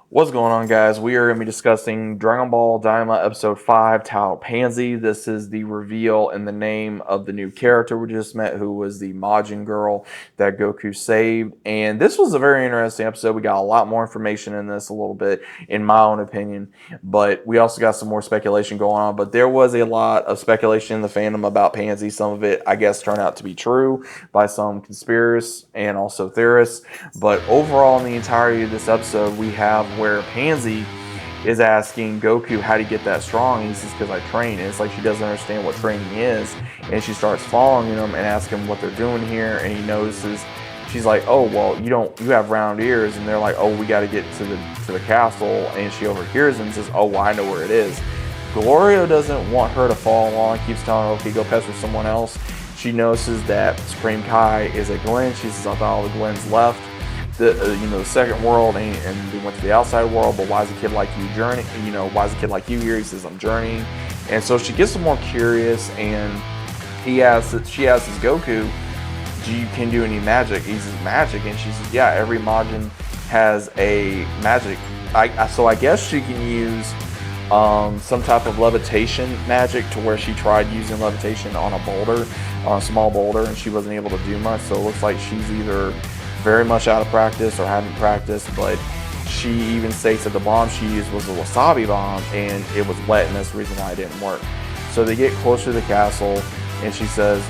What's going on, guys? We are going to be discussing Dragon Ball Daima Episode 5, Tao Pansy. This is the reveal and the name of the new character we just met, who was the Majin girl that Goku saved. And this was a very interesting episode. We got a lot more information in this, a little bit, in my own opinion. But we also got some more speculation going on. But there was a lot of speculation in the fandom about Pansy. Some of it, I guess, turned out to be true by some conspiracists and also theorists. But overall, in the entirety of this episode, we have where Pansy is asking Goku how to get that strong. And he says, because I train. And it's like she doesn't understand what training is. And she starts following him and asking him what they're doing here. And he notices, she's like, oh, well, you have round ears. And they're like, oh, we got to get to the castle. And she overhears him and says, oh, well, I know where it is. Glorio doesn't want her to follow along. Keeps telling her, okay, go pester someone else. She notices that Supreme Kai is a Glen. She says, I thought all the Glens left the second world and we went to the outside world, but why is a kid like you journey? Why is a kid like you here? He says, I'm journeying. And so she gets more curious, and she asks Goku, can do any magic? He says, magic? And she says, yeah, every Majin has a magic. So I guess she can use some type of levitation magic, to where she tried using levitation on a boulder, on a small boulder, and she wasn't able to do much. So it looks like she's either very much out of practice or hadn't practiced. But she even states that the bomb she used was a wasabi bomb, and it was wet, and that's the reason why it didn't work. So they get closer to the castle, and she says,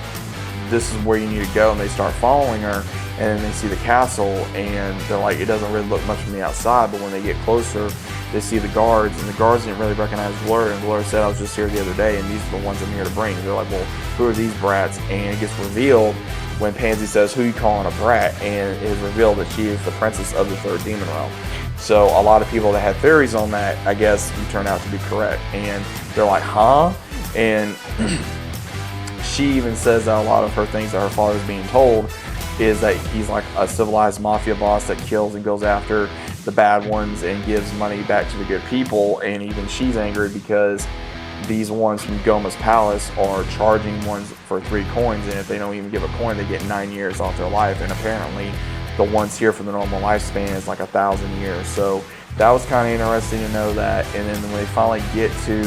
this is where you need to go, and they start following her, and then they see the castle, and they're like, it doesn't really look much from the outside, but when they get closer, they see the guards, and the guards didn't really recognize Blur, and Blur said, I was just here the other day, and these are the ones I'm here to bring. They're like, well, who are these brats? And it gets revealed when Pansy says, who you calling a brat? And it is revealed that she is the princess of the third demon realm. So a lot of people that had theories on that, I guess, turned out to be correct. And they're like, huh? And she even says that a lot of her things that her father's being told is that he's like a civilized mafia boss that kills and goes after the bad ones and gives money back to the good people. And even she's angry because these ones from Goma's palace are charging ones for 3 coins, and if they don't even give a coin, they get 9 years off their life. And apparently the ones here for the normal lifespan is like 1,000 years. So that was kind of interesting to know that. And then when they finally get to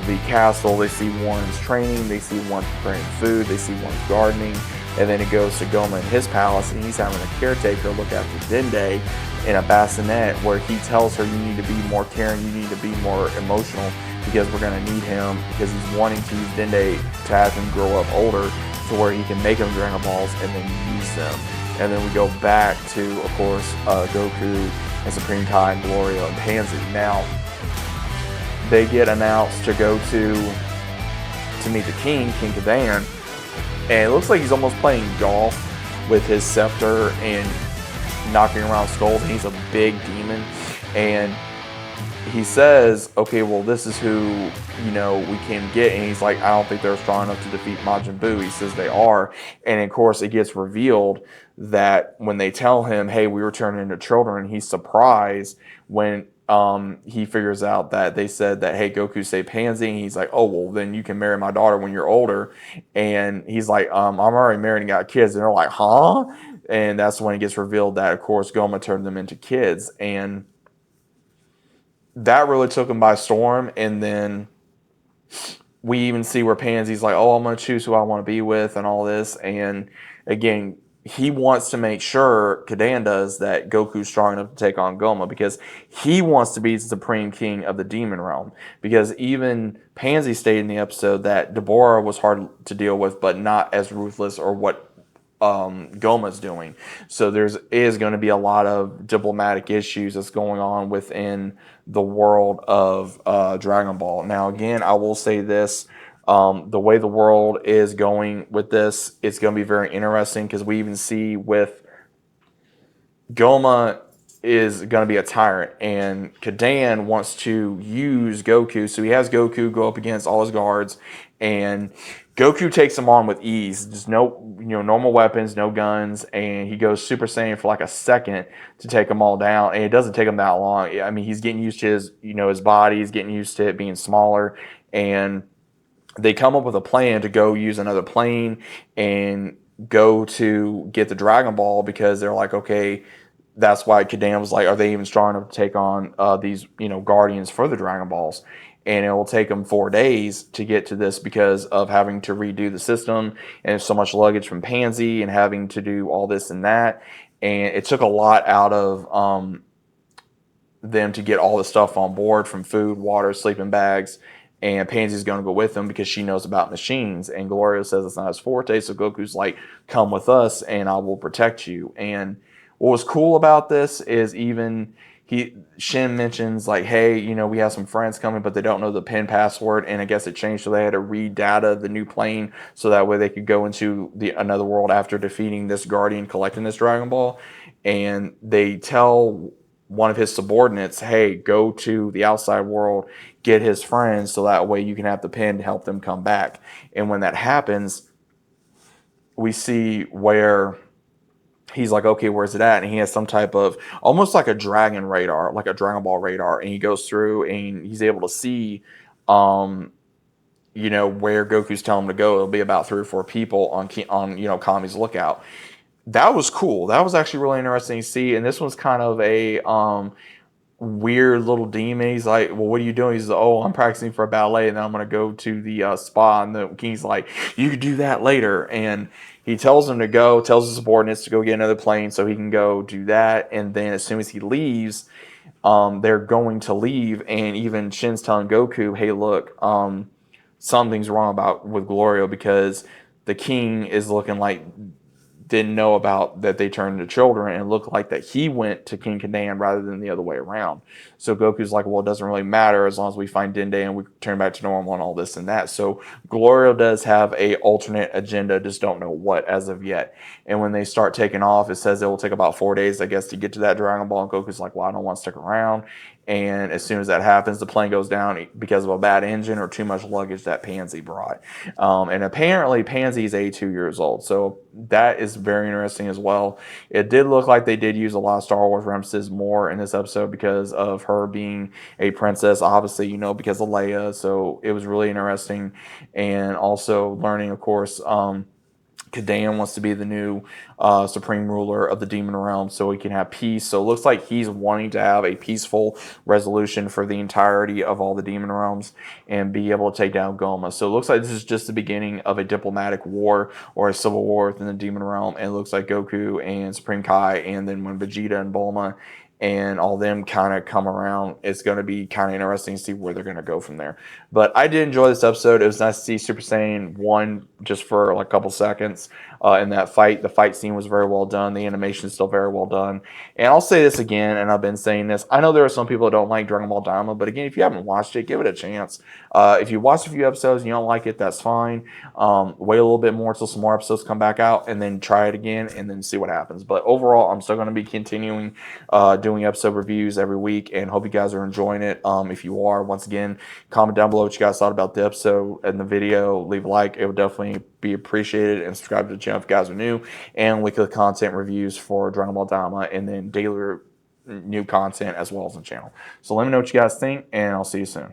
the castle, they see one's training, they see one preparing food, they see one's gardening, and then it goes to Goma in his palace, and he's having a caretaker look after Dende in a bassinet, where he tells her, you need to be more caring, you need to be more emotional, because we're going to need him, because he's wanting to use Dende to have him grow up older to where he can make him Dragon Balls and then use them. And then we go back to, of course, Goku and Supreme Kai and Gloria and Pansy. Now, they get announced to go to meet the King Kadan, and it looks like he's almost playing golf with his scepter and knocking around skulls, and he's a big demon. And he says, okay, well, this is who, we can get. And he's like, I don't think they're strong enough to defeat Majin Buu. He says they are. And of course, it gets revealed that when they tell him, hey, we were turning into children, he's surprised when he figures out that they said that, hey, Goku saved Pansy. And he's like, oh, well, then you can marry my daughter when you're older. And he's like, I'm already married and got kids. And they're like, huh? And that's when it gets revealed that, of course, Goma turned them into kids. And that really took him by storm. And then we even see where Pansy's like, oh, I'm going to choose who I want to be with and all this. And again, he wants to make sure, Kadan does, that Goku's strong enough to take on Goma, because he wants to be the Supreme King of the Demon Realm. Because even Pansy stated in the episode that Deborah was hard to deal with, but not as ruthless or what Goma's doing. So is going to be a lot of diplomatic issues that's going on within the world of Dragon Ball. Now, again, I will say this. The way the world is going with this, it's going to be very interesting, because we even see with Goma is going to be a tyrant, and Kadan wants to use Goku. So he has Goku go up against all his guards, and Goku takes him on with ease. Just no, normal weapons, no guns, and he goes Super Saiyan for like a second to take them all down. And it doesn't take him that long. I mean, he's getting used to his body. He's getting used to it being smaller, and they come up with a plan to go use another plane and go to get the Dragon Ball, because they're like, okay, that's why Kadan was like, are they even strong enough to take on these, guardians for the Dragon Balls? And it will take them 4 days to get to this because of having to redo the system and so much luggage from Pansy and having to do all this and that. And it took a lot out of them to get all the stuff on board, from food, water, sleeping bags. And Pansy's going to go with them because she knows about machines. And Gloria says it's not his forte. So Goku's like, come with us and I will protect you. And what was cool about this is even Shin mentions like, hey, we have some friends coming, but they don't know the pin password. And I guess it changed, so they had to redata the new plane so that way they could go into another world after defeating this Guardian, collecting this Dragon Ball. And they tell one of his subordinates, hey, go to the outside world, get his friends, so that way you can have the pin to help them come back. And when that happens, we see where he's like, okay, where's it at? And he has some type of almost like a dragon radar, like a Dragon Ball radar, and he goes through and he's able to see where Goku's telling him to go. It'll be about 3 or 4 people on Kami's lookout. That was cool. That was actually really interesting to see. And this was kind of a weird little demon. He's like, well, what are you doing? He's like, oh, I'm practicing for a ballet, and then I'm going to go to the spa. And the king's like, you could do that later. And he tells him to go, tells his subordinates to go get another plane so he can go do that. And then as soon as he leaves, they're going to leave. And even Shin's telling Goku, hey, look, something's wrong with Glorio, because the king is looking like didn't know about that they turned into children, and it looked like that he went to King Kanan rather than the other way around. So Goku's like, well, it doesn't really matter as long as we find Dende and we turn back to normal and all this and that. So Glorio does have a alternate agenda, just don't know what as of yet. And when they start taking off, it says it will take about 4 days, I guess, to get to that Dragon Ball. And Goku's like, well, I don't want to stick around. And as soon as that happens, the plane goes down because of a bad engine or too much luggage that Pansy brought. And apparently Pansy is 82 years old. So that is very interesting as well. It did look like they did use a lot of Star Wars references more in this episode because of her being a princess, obviously, because of Leia. So it was really interesting. And also learning, of course, Kadan wants to be the new supreme ruler of the demon realm so he can have peace. So it looks like he's wanting to have a peaceful resolution for the entirety of all the demon realms and be able to take down Goma. So it looks like this is just the beginning of a diplomatic war or a civil war within the demon realm. And it looks like Goku and Supreme Kai, and then when Vegeta and Bulma and all them kind of come around, it's going to be kind of interesting to see where they're going to go from there. But I did enjoy this episode. It was nice to see Super Saiyan 1 just for like a couple seconds in that fight. The fight scene was very well done. The animation is still very well done. And I'll say this again, and I've been saying this. I know there are some people that don't like Dragon Ball Daima, but again, if you haven't watched it, give it a chance. If you watched a few episodes and you don't like it, that's fine. Wait a little bit more until some more episodes come back out, and then try it again, and then see what happens. But overall, I'm still going to be continuing doing episode reviews every week, and hope you guys are enjoying it. If you are, once again, comment down below what you guys thought about the episode and the video. Leave a like. It would definitely be appreciated, and subscribe to the channel if you guys are new, and weekly content reviews for Dragon Ball Daima, and then daily new content as well as the channel. So let me know what you guys think, and I'll see you soon.